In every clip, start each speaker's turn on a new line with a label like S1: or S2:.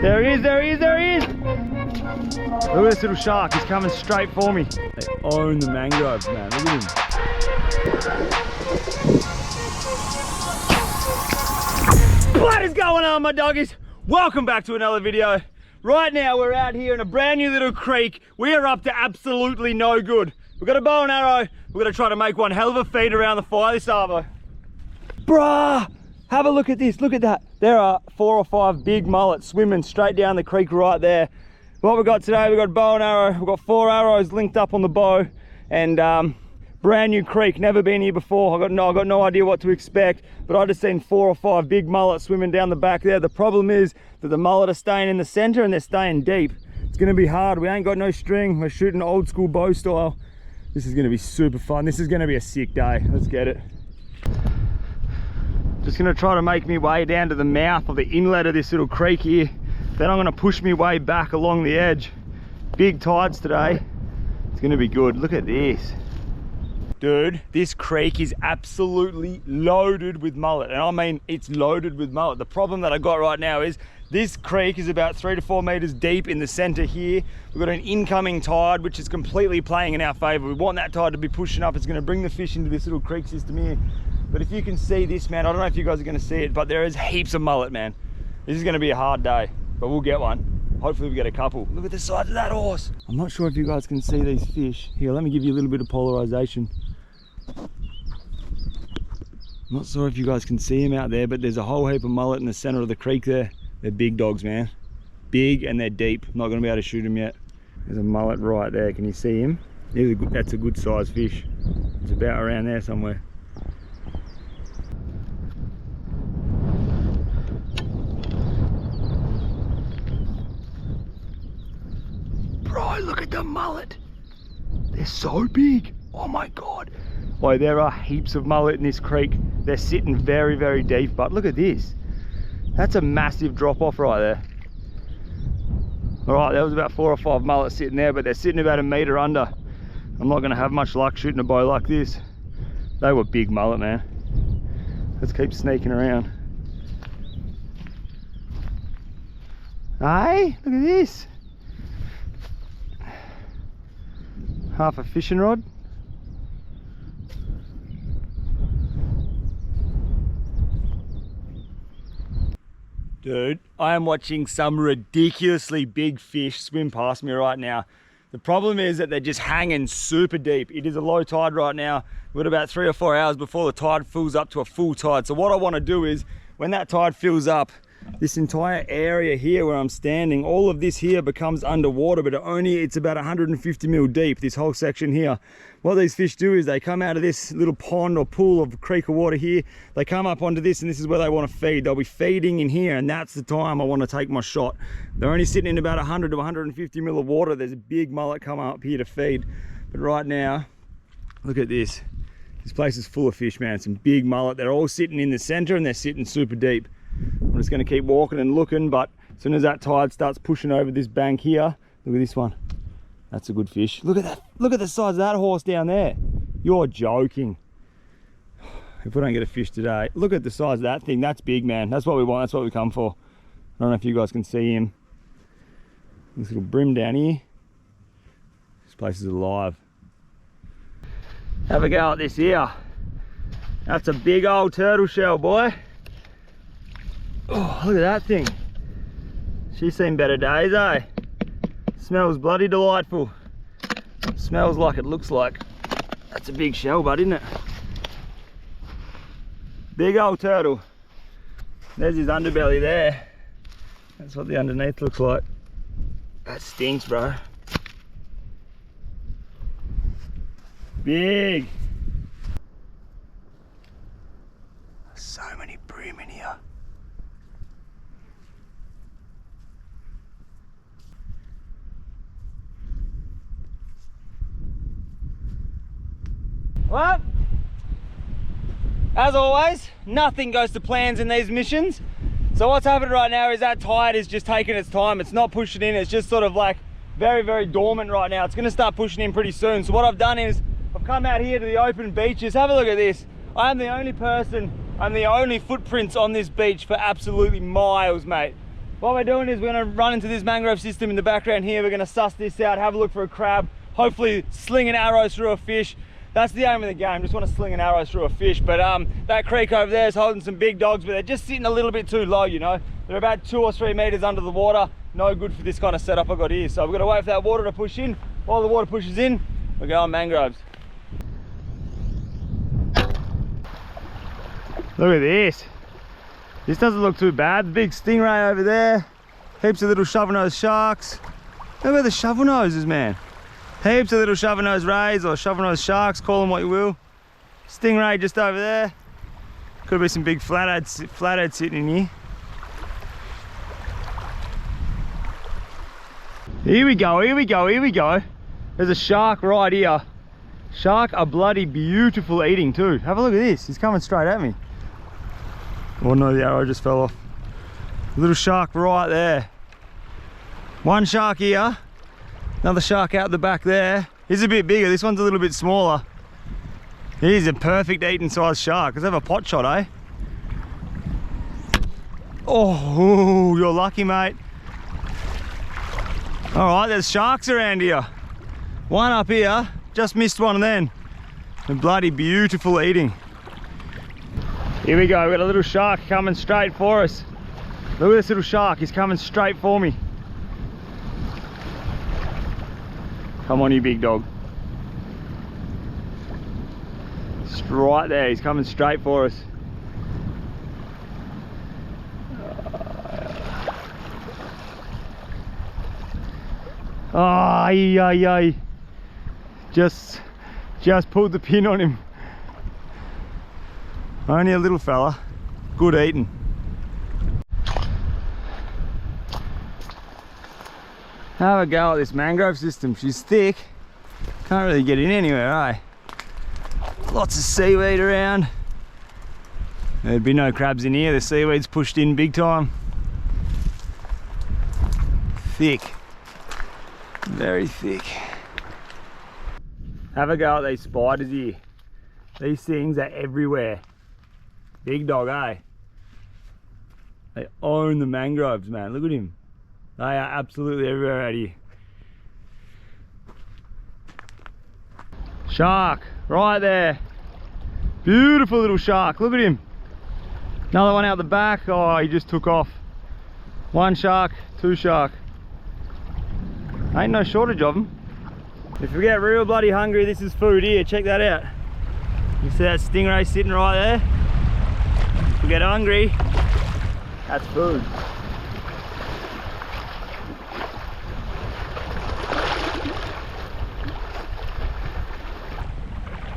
S1: There he is, there he is, there he is! Look at this little shark, he's coming straight for me. They own the mangroves, man, look at him. What is going on, my doggies? Welcome back to another video. Right now we're out here in a brand new little creek. We are up to absolutely no good. We've got a bow and arrow. We're gonna try to make one hell of a feed around the fire this arvo. Bruh! Have a look at this, look at that. There are 4 or 5 big mullets swimming straight down the creek right there. What we've got today, we've got bow and arrow. We've got 4 arrows linked up on the bow, and brand new creek, never been here before. I got no idea what to expect, but I just seen 4 or 5 big mullets swimming down the back there. The problem is that the mullet are staying in the center and they're staying deep. It's gonna be hard. We ain't got no string. We're shooting old school bow style. This is gonna be super fun. This is gonna be a sick day. Let's get it. Just gonna try to make me way down to the mouth of the inlet of this little creek here. Then I'm gonna push me way back along the edge. Big tides today. It's gonna be good. Look at this. Dude, this creek is absolutely loaded with mullet. And I mean, it's loaded with mullet. The problem that I got right now is this creek is about 3 to 4 meters deep in the center here. We've got an incoming tide, which is completely playing in our favor. We want that tide to be pushing up. It's gonna bring the fish into this little creek system here. But if you can see this, man, I don't know if you guys are gonna see it, but there is heaps of mullet, man. This is gonna be a hard day, but we'll get one. Hopefully we get a couple. Look at the size of that horse. I'm not sure if you guys can see these fish. Here, let me give you a little bit of polarization. I'm not sure if you guys can see them out there, but there's a whole heap of mullet in the center of the creek there. They're big dogs, man. Big and they're deep. I'm not gonna be able to shoot them yet. There's a mullet right there. Can you see him? That's a good size fish. It's about around there somewhere. Bro, look at the mullet. They're so big. Oh my God. Boy, there are heaps of mullet in this creek. They're sitting very, very deep, but look at this. That's a massive drop off right there. All right, there was about 4 or 5 mullets sitting there, but they're sitting about 1 meter under. I'm not gonna have much luck shooting a bow like this. They were big mullet, man. Let's keep sneaking around. Hey, look at this. Half a fishing rod. Dude, I am watching some ridiculously big fish swim past me right now. The problem is that they're just hanging super deep. It is a low tide right now. We've got about 3 or 4 hours before the tide fills up to a full tide. So what I want to do is, when that tide fills up, this entire area here where I'm standing, all of this here becomes underwater, but it's about 150 mil deep, this whole section here. What these fish do is they come out of this little pond or pool of creek of water here, they come up onto this, and this is where they want to feed. They'll be feeding in here, and that's the time I want to take my shot. They're only sitting in about 100 to 150 mil of water. There's a big mullet come up here to feed. But right now, look at this. This place is full of fish, man. Some big mullet. They're all sitting in the center and they're sitting super deep. I'm just going to keep walking and looking, but as soon as that tide starts pushing over this bank here, look at this one. That's a good fish. Look at that. Look at the size of that horse down there. You're joking. If we don't get a fish today, look at the size of that thing. That's big, man. That's what we want. That's what we come for. I don't know if you guys can see him. This little brim down here. This place is alive. Have a go at this here. That's a big old turtle shell, boy. Oh, look at that thing. She's seen better days, eh? Smells bloody delightful. Smells like it looks like. That's a big shell, bud, isn't it? Big old turtle. There's his underbelly there. That's what the underneath looks like. That stinks, bro. Big. So many bream in here. Well, as always, nothing goes to plans in these missions. So what's happening right now is that tide is just taking its time. It's not pushing in. It's just sort of like very, very dormant right now. It's going to start pushing in pretty soon. So what I've done is I've come out here to the open beaches. Have a look at this. I am the only person, I'm the only footprints on this beach for absolutely miles, mate. What we're doing is we're gonna run into this mangrove system in the background here. We're gonna suss this out, have a look for a crab, hopefully sling an arrow through a fish. That's the aim of the game, just want to sling an arrow through a fish. But that creek over there is holding some big dogs, but they're just sitting a little bit too low, you know. They're about 2 or 3 meters under the water. No good for this kind of setup I've got here. So we've got to wait for that water to push in. While the water pushes in, we're going mangroves. Look at this. This doesn't look too bad. Big stingray over there. Heaps of little shovel-nosed sharks. Look at the shovel noses, man. Heaps of little shovel-nosed rays or shovel-nosed sharks, call them what you will. Stingray just over there. Could be some big flathead sitting in here. Here we go, here we go, here we go. There's a shark right here. Shark are bloody beautiful eating too. Have a look at this, he's coming straight at me. Oh no, the arrow just fell off. A little shark right there. One shark here. Another shark out the back there. He's a bit bigger, this one's a little bit smaller. He's a perfect eating size shark. Let's have a pot shot, eh? Oh, you're lucky, mate. All right, there's sharks around here. One up here, just missed one then. They're bloody beautiful eating. Here we go, we've got a little shark coming straight for us. Look at this little shark, he's coming straight for me. Come on, you big dog. Just right there, he's coming straight for us. Oh, ay. Just pulled the pin on him. Only a little fella, good eating. Have a go at this mangrove system. She's thick, can't really get in anywhere, eh? Lots of seaweed around. There'd be no crabs in here, the seaweed's pushed in big time. Thick, very thick. Have a go at these spiders here. These things are everywhere. Big dog, eh? They own the mangroves, man. Look at him. They are absolutely everywhere out here. Shark, right there. Beautiful little shark, look at him. Another one out the back. Oh, he just took off. One shark, two shark. Ain't no shortage of them. If we get real bloody hungry, this is food here, check that out. You see that stingray sitting right there? If we get hungry, that's food.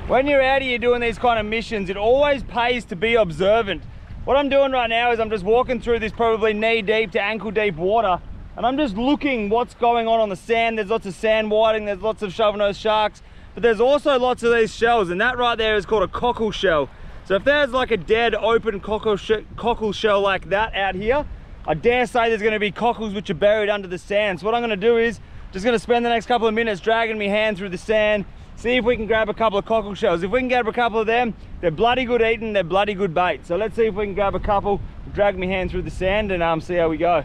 S1: When you're out here doing these kind of missions, it always pays to be observant. What I'm doing right now is I'm just walking through this probably knee deep to ankle deep water, and I'm just looking what's going on the sand. There's lots of sand whiting, there's lots of shovel-nosed sharks, but there's also lots of these shells, and that right there is called a cockle shell. So if there's like a dead open cockle shell like that out here, I dare say there's going to be cockles which are buried under the sand. So what I'm going to do is just going to spend the next couple of minutes dragging my hand through the sand, see if we can grab a couple of cockle shells. If we can grab a couple of them, they're bloody good eating, they're bloody good bait. So let's see if we can grab a couple, drag my hand through the sand, and see how we go.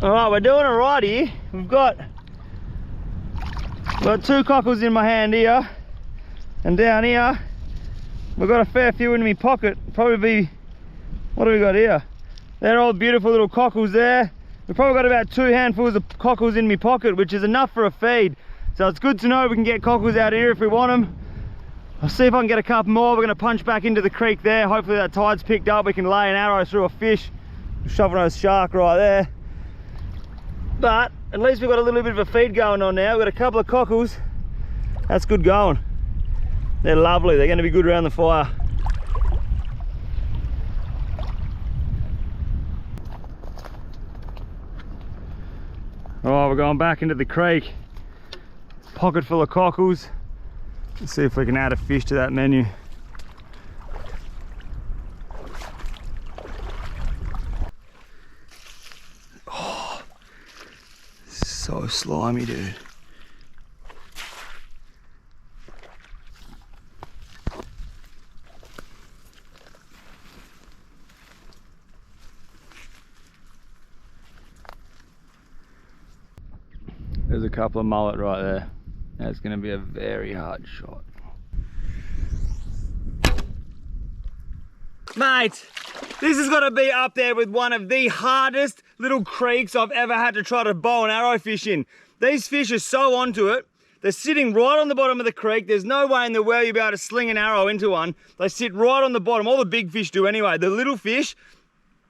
S1: All right, we're doing it right here. We've got 2 cockles in my hand here, and down here we've got a fair few in my pocket. Probably, what do we got here? They're all beautiful little cockles there. We've probably got about 2 handfuls of cockles in my pocket, which is enough for a feed. So it's good to know we can get cockles out here if we want them. I'll see if I can get a couple more. We're going to punch back into the creek there. Hopefully that tide's picked up. We can lay an arrow through a fish. Shovel-nosed shark right there. But at least we've got a little bit of a feed going on now. We've got a couple of cockles. That's good going. They're lovely. They're going to be good around the fire. Oh, we're going back into the creek. Pocket full of cockles. Let's see if we can add a fish to that menu. Oh, so slimy, dude. There's a couple of mullet right there. That's going to be a very hard shot. Mate, this has got to be up there with one of the hardest little creeks I've ever had to try to bow and arrow fish in. These fish are so onto it. They're sitting right on the bottom of the creek. There's no way in the world you'll be able to sling an arrow into one. They sit right on the bottom. All the big fish do anyway. The little fish,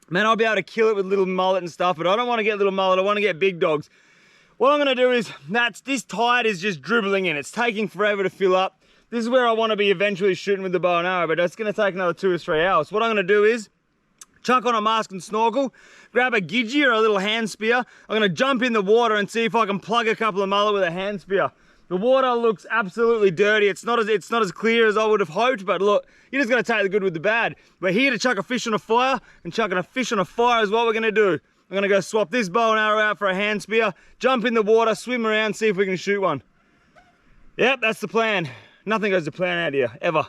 S1: man, I'll be able to kill it with little mullet and stuff, but I don't want to get little mullet. I want to get big dogs. What I'm going to do is, this tide is just dribbling in. It's taking forever to fill up. This is where I want to be eventually shooting with the bow and arrow, but that's going to take another 2 or 3 hours. What I'm going to do is chuck on a mask and snorkel, grab a gidgee or a little hand spear. I'm going to jump in the water and see if I can plug a couple of mullet with a hand spear. The water looks absolutely dirty. It's not as clear as I would have hoped, but look, you just got to take the good with the bad. We're here to chuck a fish on a fire, and chucking a fish on a fire is what we're going to do. I'm going to go swap this bow and arrow out for a hand spear, jump in the water, swim around, see if we can shoot one. Yep, that's the plan. Nothing goes to plan out here, ever.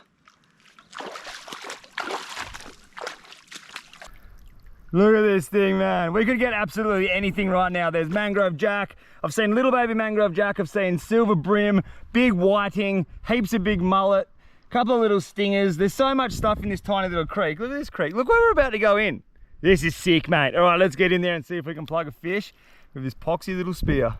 S1: Look at this thing, man. We could get absolutely anything right now. There's mangrove jack. I've seen little baby mangrove jack. I've seen silver brim, big whiting, heaps of big mullet, couple of little stingers. There's so much stuff in this tiny little creek. Look at this creek. Look where we're about to go in. This is sick, mate. All right, let's get in there and see if we can plug a fish with this poxy little spear.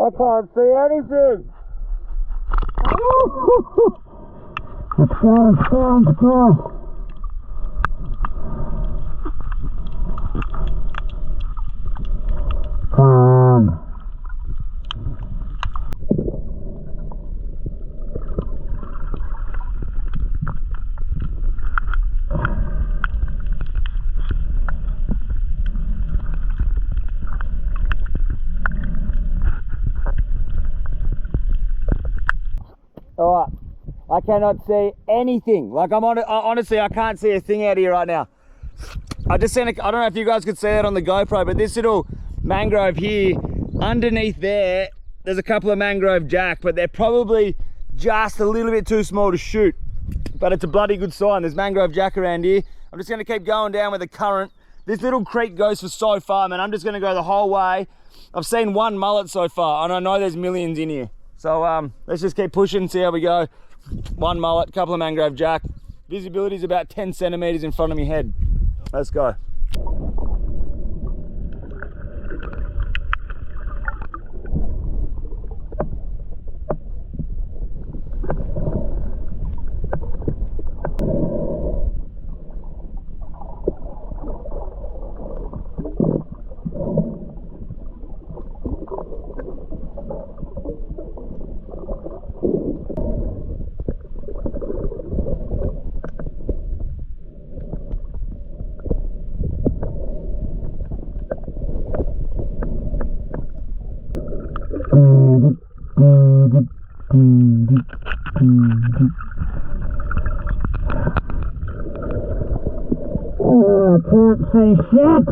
S1: I can't see anything. It's gone. Alright, I cannot see anything. Like honestly, I can't see a thing out here right now. I just seen I don't know if you guys could see that on the GoPro, but this little mangrove here, underneath there's a couple of mangrove jack, but they're probably just a little bit too small to shoot. But it's a bloody good sign. There's mangrove jack around here. I'm just gonna keep going down with the current. This little creek goes for so far, man. I'm just gonna go the whole way. I've seen one mullet so far, and I know there's millions in here. So let's just keep pushing, see how we go. One mullet, couple of mangrove jack. Visibility is about 10 centimeters in front of my head. Let's go. Oh, I can't see shit.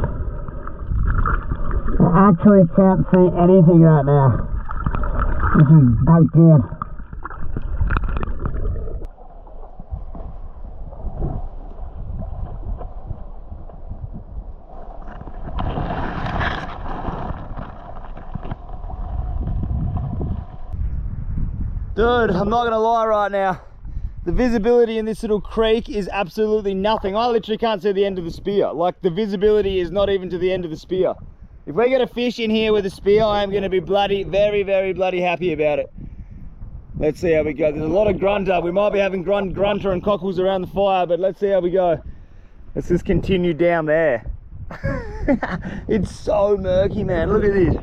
S1: I actually can't see anything right now. This is not good. Dude, I'm not gonna lie right now. The visibility in this little creek is absolutely nothing. I literally can't see the end of the spear. Like, the visibility is not even to the end of the spear. If we get a fish in here with a spear, I am going to be very, very bloody happy about it. Let's see how we go. There's a lot of grunter. We might be having grunter and cockles around the fire, but let's see how we go. Let's just continue down there. It's so murky, man. Look at this.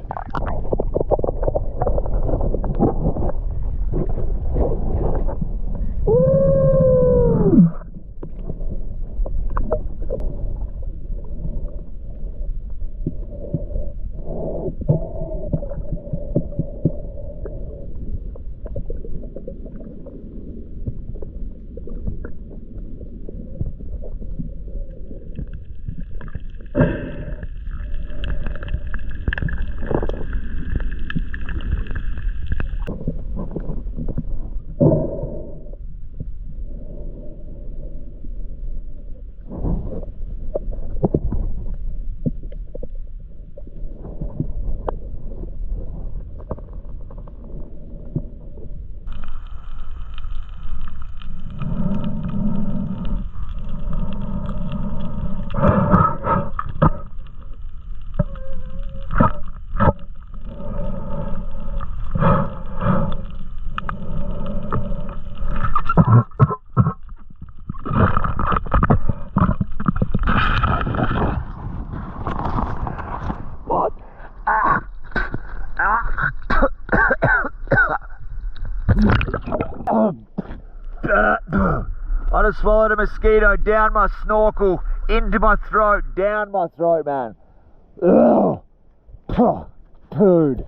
S1: I just swallowed a mosquito down my snorkel, into my throat, down my throat, man. Ugh. Dude.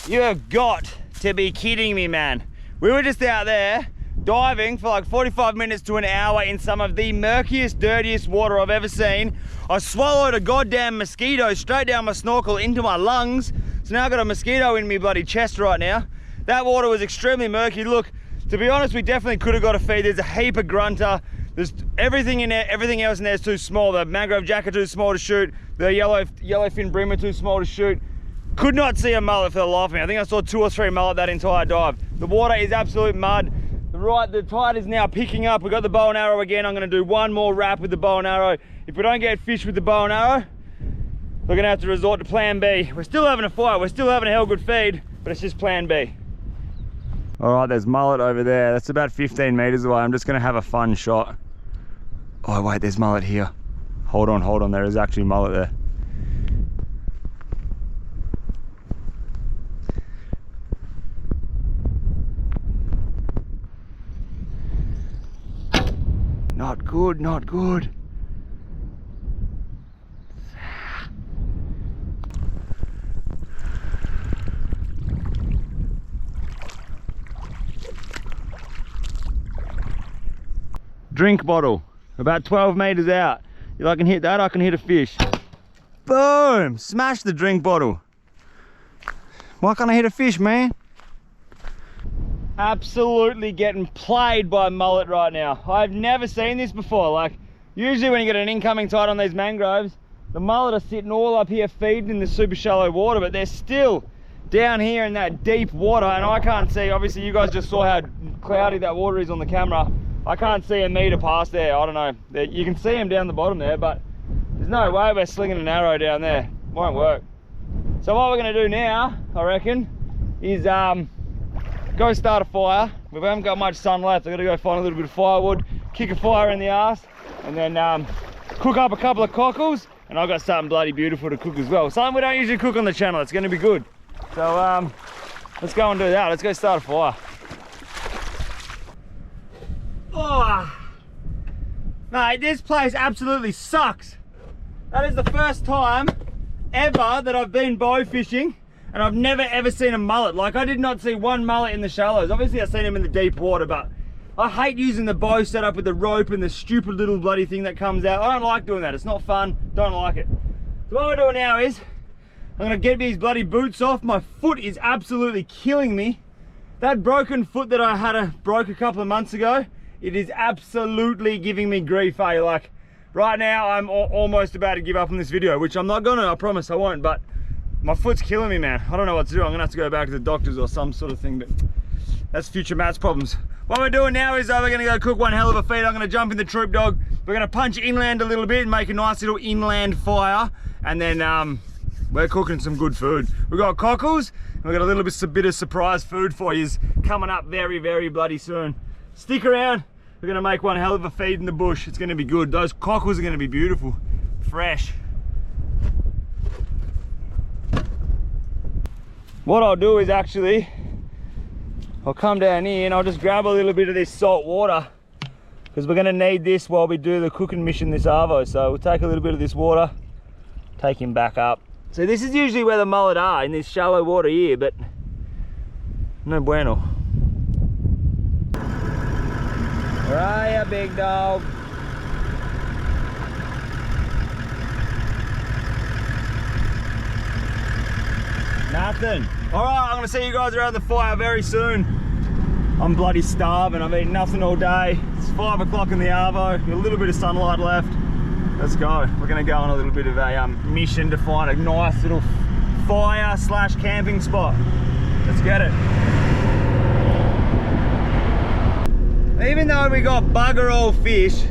S1: You have got to be kidding me, man. We were just out there diving for like 45 minutes to an hour in some of the murkiest, dirtiest water I've ever seen. I swallowed a goddamn mosquito straight down my snorkel into my lungs. So now I've got a mosquito in me bloody chest right now. That water was extremely murky. Look, to be honest, we definitely could have got a feed. There's a heap of grunter. There's everything in there, everything else in there is too small. The mangrove jack are too small to shoot. The yellowfin brim are too small to shoot. Could not see a mullet for the life of me. I think I saw 2 or 3 mullet that entire dive. The water is absolute mud. The tide is now picking up. We've got the bow and arrow again. I'm going to do one more wrap with the bow and arrow. If we don't get fish with the bow and arrow, we're going to have to resort to plan B. We're still having a fight. We're still having a hell good feed, but it's just plan B. All right, there's mullet over there. That's about 15 meters away. I'm just going to have a fun shot. Oh, wait, there's mullet here. Hold on. There is actually mullet there. Not good, not good. Drink bottle, about 12 meters out. If I can hit that, I can hit a fish. Boom! Smash the drink bottle. Why can't I hit a fish, man? Absolutely getting played by mullet right now. I've never seen this before. Like, usually when you get an incoming tide on these mangroves, the mullet are sitting all up here feeding in the super shallow water, but they're still down here in that deep water, and I can't see. Obviously you guys just saw how cloudy that water is on the camera. I can't see a meter past there. I don't know. You can see them down the bottom there, but there's no way we're slinging an arrow down there. Won't work. So what we're gonna do now, I reckon, is go start a fire. We haven't got much sun left. I've got to go find a little bit of firewood, kick a fire in the arse, and then cook up a couple of cockles, and I've got something bloody beautiful to cook as well. Something we don't usually cook on the channel. It's going to be good. So let's go and do that. Let's go start a fire. Oh, mate, this place absolutely sucks. That is the first time ever that I've been bow fishing and I've never ever seen a mullet. Like, I did not see one mullet in the shallows. Obviously I've seen them in the deep water, but I hate using the bow set up with the rope and the stupid little bloody thing that comes out. I don't like doing that. It's not fun. Don't like it. So what we're doing now is I'm gonna get these bloody boots off. My foot is absolutely killing me. That broken foot that I broke a couple of months ago, it is absolutely giving me grief, eh? Like, right now I'm almost about to give up on this video, which I'm not gonna, I promise I won't, but my foot's killing me, man. I don't know what to do. I'm gonna have to go back to the doctors or some sort of thing, but that's future Matt's problems. What we're doing now is we're gonna go cook one hell of a feed. I'm gonna jump in the troop dog. We're gonna punch inland a little bit and make a nice little inland fire. And then we're cooking some good food. We've got cockles, and we've got a little bit of surprise food for you coming up very, very bloody soon. Stick around. We're gonna make one hell of a feed in the bush. It's gonna be good. Those cockles are gonna be beautiful, fresh. What I'll do is actually, I'll come down here and I'll just grab a little bit of this salt water, because we're gonna need this while we do the cooking mission this arvo. So we'll take a little bit of this water, take him back up. So this is usually where the mullet are, in this shallow water here, but no bueno. Where are ya, big dog? Nothing. All right, I'm gonna see you guys around the fire very soon. I'm bloody starving. I've eaten nothing all day. It's 5 o'clock in the arvo. Got a little bit of sunlight left. Let's go. We're gonna go on a little bit of a mission to find a nice little fire / camping spot. Let's get it. Even though we got bugger all fish,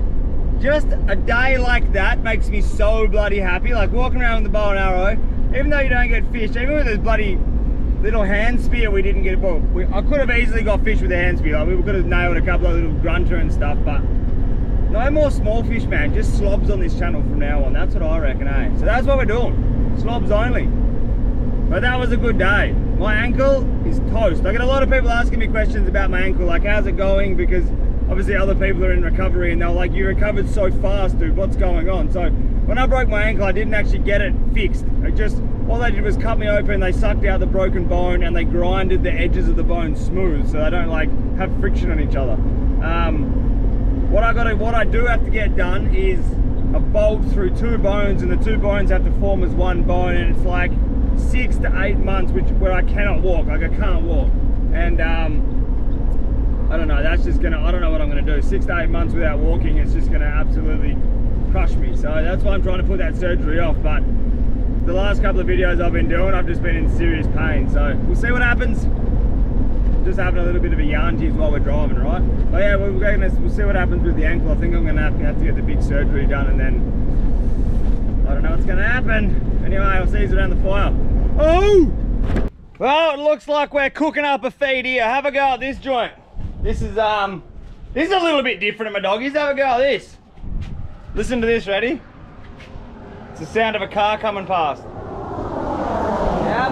S1: just a day like that makes me so bloody happy. Like walking around with the bow and arrow, even though you don't get fish, even with this bloody little hand spear we didn't get, well, I could have easily got fish with a hand spear. Like we could have nailed a couple of little grunter and stuff, but no more small fish, man. Just slobs on this channel from now on. That's what I reckon, eh? So that's what we're doing. Slobs only. But that was a good day. My ankle is toast. I get a lot of people asking me questions about my ankle, like how's it going? Because obviously other people are in recovery and they're like, you recovered so fast, dude, what's going on? So when I broke my ankle, I didn't actually get it fixed. All they did was cut me open, they sucked out the broken bone and they grinded the edges of the bone smooth so they don't like have friction on each other. What I do have to get done is a bolt through 2 bones, and the 2 bones have to form as 1 bone, and it's like 6 to 8 months where I cannot walk. Like I can't walk, and I don't know, that's just gonna, I don't know what I'm gonna do. 6 to 8 months without walking, it's just gonna absolutely crush me. So that's why I'm trying to put that surgery off. But the last couple of videos I've been doing, I've just been in serious pain. So we'll see what happens. Just having a little bit of a yarn tease while we're driving, right? But yeah, we'll see what happens with the ankle. I think I'm gonna have to get the big surgery done, and then I don't know what's gonna happen. Anyway, I'll see you around the fire. Oh! Well, it looks like we're cooking up a feed here. Have a go at this joint. This is a little bit different, my doggies. Have a go at this. Listen to this, ready? It's the sound of a car coming past. Yep.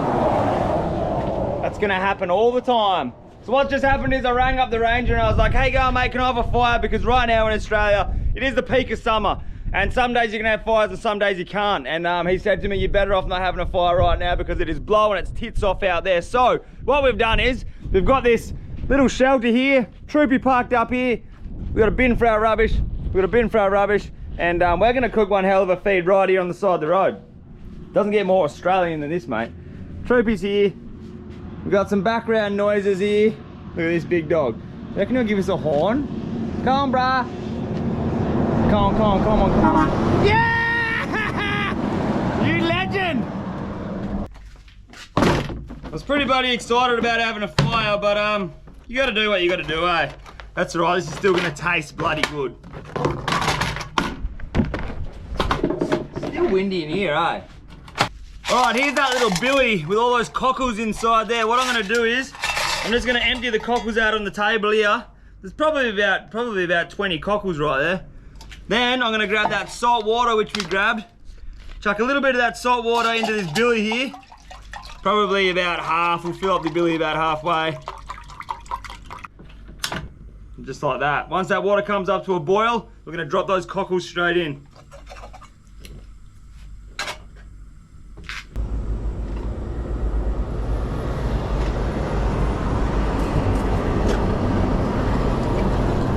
S1: That's gonna happen all the time. So what just happened is I rang up the ranger and I was like, hey girl, mate, can I have a fire? Because right now in Australia, it is the peak of summer. And some days you can have fires and some days you can't. And he said to me, you're better off not having a fire right now because it is blowing its tits off out there. So what we've done is, we've got this little shelter here, troopy parked up here. We've got a bin for our rubbish. And we're gonna cook one hell of a feed right here on the side of the road. Doesn't get more Australian than this, mate. Troopy's here. We've got some background noises here. Look at this big dog. Reckon he'll give us a horn? Come on, brah. Come on. Yeah! You legend! I was pretty bloody excited about having a fire, but you gotta do what you gotta do, eh? That's right, this is still gonna taste bloody good. Still windy in here, eh? Alright, here's that little billy with all those cockles inside there. What I'm gonna do is, I'm just gonna empty the cockles out on the table here. There's probably about 20 cockles right there. Then I'm gonna grab that salt water which we grabbed. Chuck a little bit of that salt water into this billy here. Probably about half, we'll fill up the billy about halfway. Just like that. Once that water comes up to a boil, we're gonna drop those cockles straight in.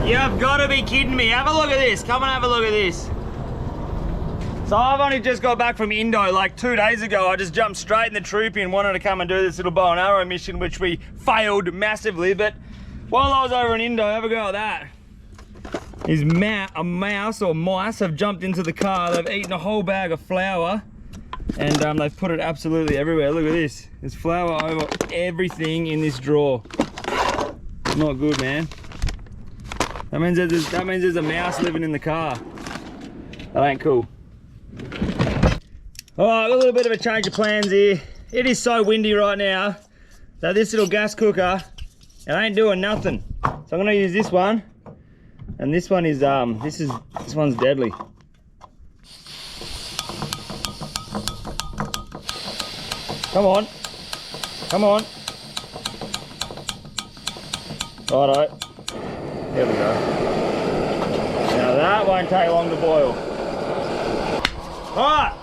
S1: You've got to be kidding me. Have a look at this. Come and have a look at this. So I've only just got back from Indo like 2 days ago. I just jumped straight in the troopy and wanted to come and do this little bow and arrow mission, which we failed massively. But while I was over in Indo, have a go at that. is a mouse or mice have jumped into the car. They've eaten a whole bag of flour and they've put it absolutely everywhere. Look at this. There's flour over everything in this drawer. Not good, man. That means there's a mouse living in the car. That ain't cool. Alright, a little bit of a change of plans here. It is so windy right now that this little gas cooker, it ain't doing nothing. So I'm gonna use this one. And this one is this one's deadly. Come on. Come on. Righto. There we go. Now that won't take long to boil. Alright.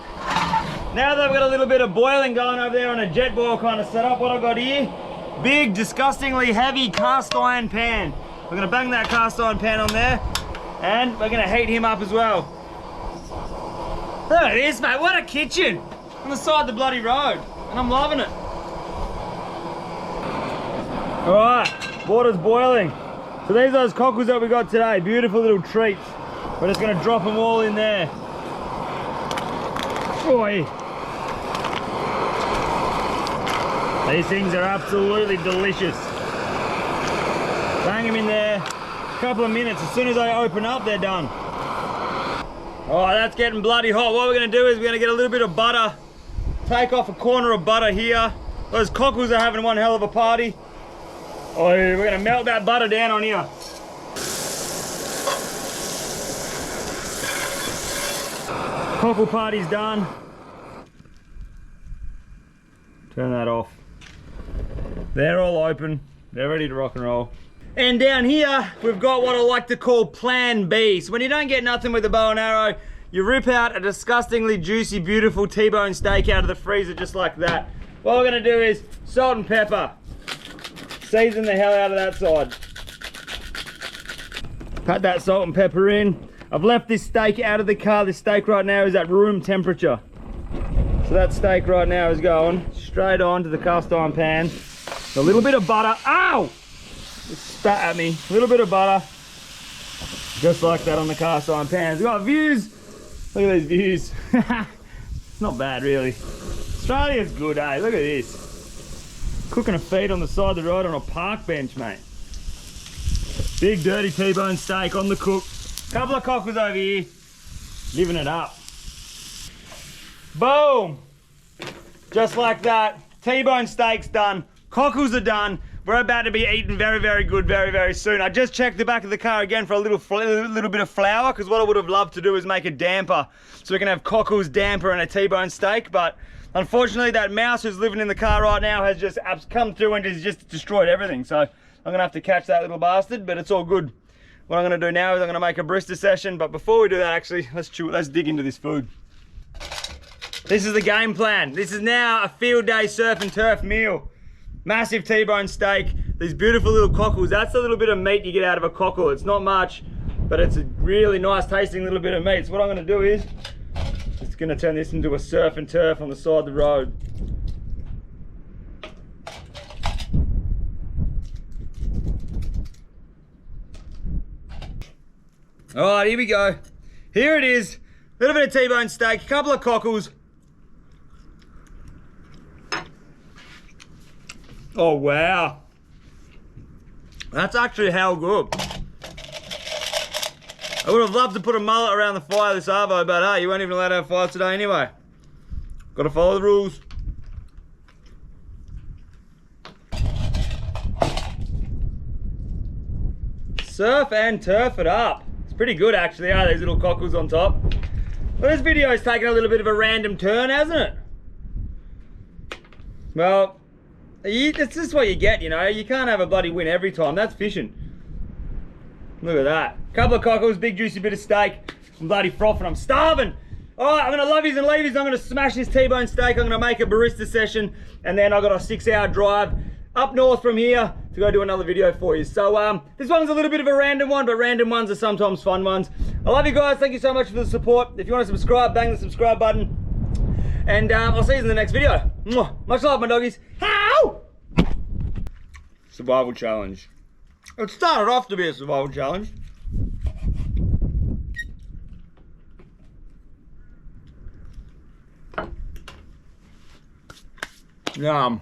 S1: Now that I've got a little bit of boiling going over there on a jet boil kind of setup, what I've got here, big, disgustingly heavy cast iron pan. We're gonna bang that cast iron pan on there and we're gonna heat him up as well. Look at this, mate, what a kitchen! On the side of the bloody road, and I'm loving it. Alright, water's boiling. So these are those cockles that we got today, beautiful little treats. We're just gonna drop them all in there. Boy. These things are absolutely delicious. Bang them in there, a couple of minutes. As soon as they open up, they're done. Oh, that's getting bloody hot. What we're gonna do is we're gonna get a little bit of butter, take off a corner of butter here. Those cockles are having one hell of a party. Oh, we're gonna melt that butter down on here. Cockle party's done. Turn that off. They're all open. They're ready to rock and roll. And down here, we've got what I like to call Plan B. So when you don't get nothing with a bow and arrow, you rip out a disgustingly juicy, beautiful T-bone steak out of the freezer just like that. What we're gonna do is salt and pepper. Season the hell out of that side. Pat that salt and pepper in. I've left this steak out of the car. This steak right now is at room temperature. So that steak right now is going straight on to the cast iron pan. A little bit of butter. Ow! It spat at me. A little bit of butter. Just like that on the cast iron pans. We've got views. Look at these views. It's not bad, really. Australia's good, eh? Look at this. Cooking a feed on the side of the road on a park bench, mate. Big dirty T-bone steak on the cook. Couple of cockles over here. Living it up. Boom! Just like that. T-bone steak's done. Cockles are done. We're about to be eating very, very good very, very soon. I just checked the back of the car again for a little bit of flour, because what I would have loved to do is make a damper so we can have cockles, damper and a T-bone steak, but unfortunately that mouse who's living in the car right now has just come through and has just destroyed everything. So I'm gonna have to catch that little bastard, but it's all good. What I'm gonna do now is I'm gonna make a barista session, but before we do that, actually, let's dig into this food. This is the game plan. This is now a field day surf and turf meal. Massive T-bone steak, these beautiful little cockles. That's a little bit of meat you get out of a cockle. It's not much, but it's a really nice tasting little bit of meat. So what I'm gonna do is, just gonna turn this into a surf and turf on the side of the road. All right, here we go. Here it is, a little bit of T-bone steak, a couple of cockles. Oh, wow. That's actually hell good. I would have loved to put a mullet around the fire this arvo, but hey, you weren't even allowed to have fire today anyway. Gotta follow the rules. Surf and turf it up. It's pretty good actually, are these little cockles on top? Well, this video's taken a little bit of a random turn, hasn't it? Well, it's just what you get, you know. You can't have a bloody win every time. That's fishing. Look at that. Couple of cockles, big juicy bit of steak. I'm bloody frothing. I'm starving. All right, I'm gonna love yous and leave yous. I'm gonna smash this T-bone steak. I'm gonna make a barista session, and then I've got a 6-hour drive up north from here to go do another video for you. So this one's a little bit of a random one, but random ones are sometimes fun ones. I love you guys. Thank you so much for the support. If you want to subscribe, bang the subscribe button. And I'll see you in the next video. Much love, my doggies. How? Survival challenge. It started off to be a survival challenge.
S2: Yum.